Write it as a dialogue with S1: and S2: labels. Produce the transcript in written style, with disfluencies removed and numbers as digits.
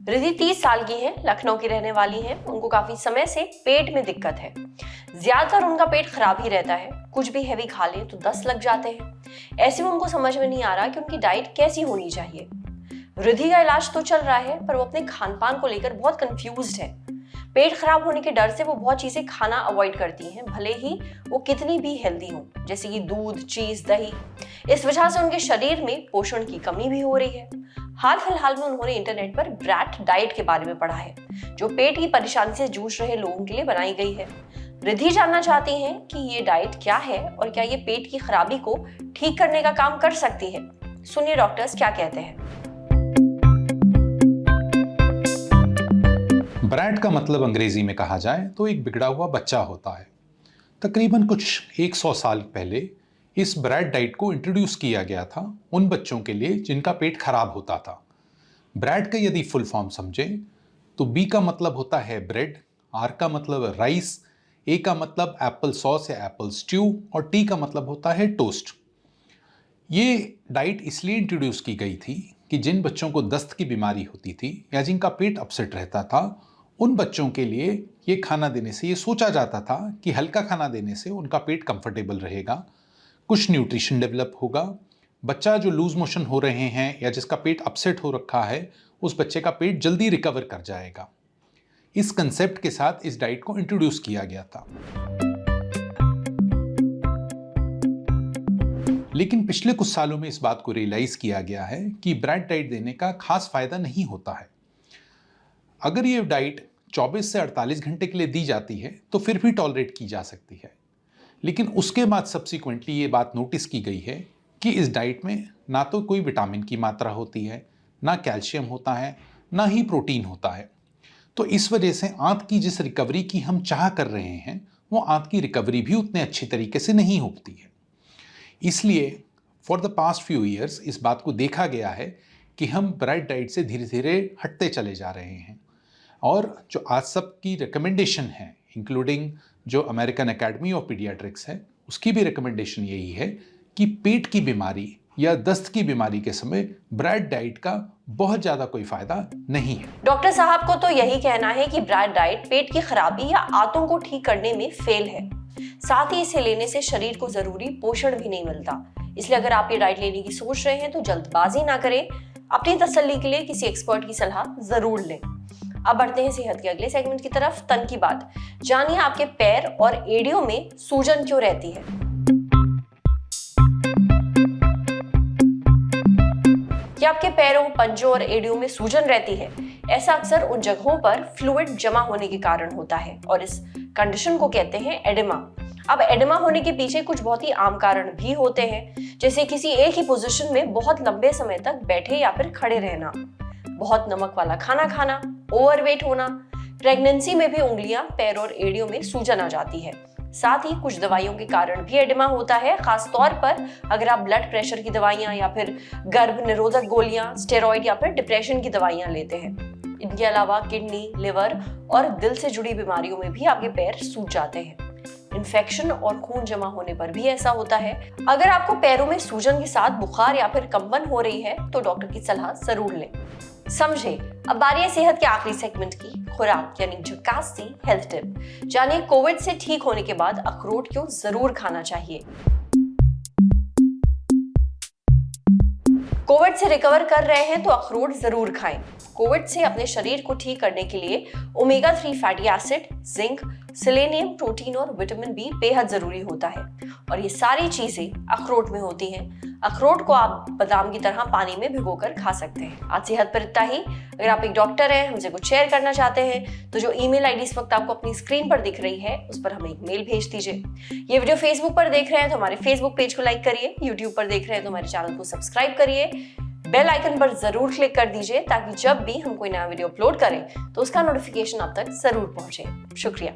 S1: रिद्धि 30 साल की हैं, लखनऊ की रहने वाली हैं। उनको काफी समय से पेट में दिक्कत है। ज्यादातर उनका पेट खराब ही रहता है। कुछ भी हैवी खा लें तो दस्त लग जाते हैं। ऐसे में उनको समझ में नहीं आ रहा कि उनकी डाइट कैसी होनी चाहिए। रिद्धि का इलाज तो चल रहा है, पर वो अपने खान पान को लेकर बहुत कंफ्यूज्ड है। पेट खराब होने के डर से वो बहुत चीजें खाना अवॉइड करती हैं, भले ही वो कितनी भी हेल्दी हो, जैसे कि दूध, चीज, दही। इस वजह से उनके शरीर में पोषण की कमी भी हो रही है। हाल फिलहाल में उन्होंने इंटरनेट पर ब्रैट डाइट के बारे में पढ़ा है, जो पेट की परेशानी से जूझ रहे लोगों के लिए बनाई गई है। रिद्धि जानना चाहती हैं कि ये डाइट क्या है और क्या ये पेट की खराबी को ठीक करने का काम कर सकती है। सुनिए डॉक्टर्स क्या कहते हैं।
S2: ब्रैट का मतलब अंग्रेजी में कहा जाए तो एक बिगड़ा हुआ बच्चा होता है। तकरीबन कुछ 100 साल पहले इस ब्रैट डाइट को इंट्रोड्यूस किया गया था उन बच्चों के लिए जिनका पेट खराब होता था। ब्रैट का यदि फुल फॉर्म समझें तो बी का मतलब होता है ब्रेड, आर का मतलब राइस, ए का मतलब एप्पल सॉस या एप्पल स्ट्यू और टी का मतलब होता है टोस्ट। ये डाइट इसलिए इंट्रोड्यूस की गई थी कि जिन बच्चों को दस्त की बीमारी होती थी या जिनका पेट अपसेट रहता था, उन बच्चों के लिए ये खाना देने से ये सोचा जाता था कि हल्का खाना देने से उनका पेट कंफर्टेबल रहेगा, कुछ न्यूट्रिशन डेवलप होगा, बच्चा जो लूज मोशन हो रहे हैं या जिसका पेट अपसेट हो रखा है, उस बच्चे का पेट जल्दी रिकवर कर जाएगा। इस कंसेप्ट के साथ इस डाइट को इंट्रोड्यूस किया गया था। लेकिन पिछले कुछ सालों में इस बात को रियलाइज किया गया है कि ब्रैट डाइट देने का खास फायदा नहीं होता है। अगर ये डाइट 24 से 48 घंटे के लिए दी जाती है तो फिर भी टॉलरेट की जा सकती है, लेकिन उसके बाद सब्सिक्वेंटली ये बात नोटिस की गई है कि इस डाइट में ना तो कोई विटामिन की मात्रा होती है, ना कैल्शियम होता है, ना ही प्रोटीन होता है। तो इस वजह से आंत की जिस रिकवरी की हम चाह कर रहे हैं, वो आंत की रिकवरी भी उतने अच्छी तरीके से नहीं होती है। इसलिए for the past few years इस बात को देखा गया है कि हम ब्रैट डाइट से धीरे धीरे हटते चले जा रहे हैं। और जो आज सब की रिकमेंडेशन है, इंक्लूडिंग जो अमेरिकन एकेडमी ऑफ पीडियाट्रिक्स है, उसकी भी रिकमेंडेशन यही है कि पेट की बीमारी या दस्त की बीमारी के समय ब्रैट डाइट का बहुत ज्यादा कोई फायदा नहीं है।
S1: डॉक्टर साहब को तो यही कहना है कि ब्रैट डाइट पेट की खराबी या आंतों को ठीक करने में फेल है। साथ ही इसे लेने से शरीर को जरूरी पोषण भी नहीं मिलता। इसलिए अगर आप ये डाइट लेने की सोच रहे हैं तो जल्दबाजी ना करें। अपनी तसल्ली के लिए किसी एक्सपर्ट की सलाह जरूर लें। अब बढ़ते हैं सेहत के अगले सेगमेंट की तरफ, तन की बात। जानिए आपके पैर और एड़ियों में सूजन क्यों रहती है। क्या आपके पैरों, पंजों और एड़ियों में सूजन रहती है? ऐसा अक्सर उन जगहों पर फ्लूइड जमा होने के कारण होता है और इस कंडीशन को कहते हैं एडिमा। अब एडिमा होने के पीछे कुछ बहुत ही आम कारण भी होते हैं, जैसे किसी एक ही पोजीशन में बहुत लंबे समय तक बैठे या फिर खड़े रहना, बहुत नमक वाला खाना खाना, ओवरवेट होना। प्रेगनेंसी में भी उंगलियां, पैर और एड़ियों में सूजन आ जाती है। साथ ही कुछ दवाइयों के कारण भी एडिमा होता है, खास तौर पर अगर आप ब्लड प्रेशर की दवाइयां या फिर गर्भ निरोधक गोलियां, स्टेरॉइड या फिर डिप्रेशन की दवाइयां लेते हैं। इनके अलावा किडनी, लिवर और दिल से जुड़ी बीमारियों में भी आपके पैर सूज जाते हैं। इन्फेक्शन और खून जमा होने पर भी ऐसा होता है। अगर आपको पैरों में सूजन के साथ बुखार या फिर कंपन हो रही है तो डॉक्टर की सलाह जरूर लें। समझे। अब बारी है सेहत के आखिरी सेगमेंट की, खुराक यानी झकास सी हेल्थ टिप। जानिए कोविड से ठीक होने के बाद अखरोट क्यों जरूर खाना चाहिए। कोविड से रिकवर कर रहे हैं तो अखरोट जरूर खाएं। कोविड से अपने शरीर को ठीक करने के लिए omega 3 fatty acid, zinc, selenium, protein और विटामिन बी बेहद जरूरी होता है और ये सारी चीजें अखरोट में होती हैं। अखरोट को आप बादाम की तरह पानी में भिगोकर खा सकते हैं। आज सेहत पर इतना ही। अगर आप एक डॉक्टर हैं, हमसे कुछ शेयर करना चाहते हैं तो जो ईमेल आईडी इस वक्त आपको अपनी स्क्रीन पर दिख रही है, उस पर हमें एक मेल भेज दीजिए। ये वीडियो फेसबुक पर देख रहे हैं तो हमारे फेसबुक पेज को लाइक करिए, यूट्यूब पर देख रहे हैं तो हमारे चैनल को सब्सक्राइब करिए, बेल आइकन पर जरूर क्लिक कर दीजिए ताकि जब भी हम कोई नया वीडियो अपलोड करें तो उसका नोटिफिकेशन आप तक जरूर पहुंचे। शुक्रिया।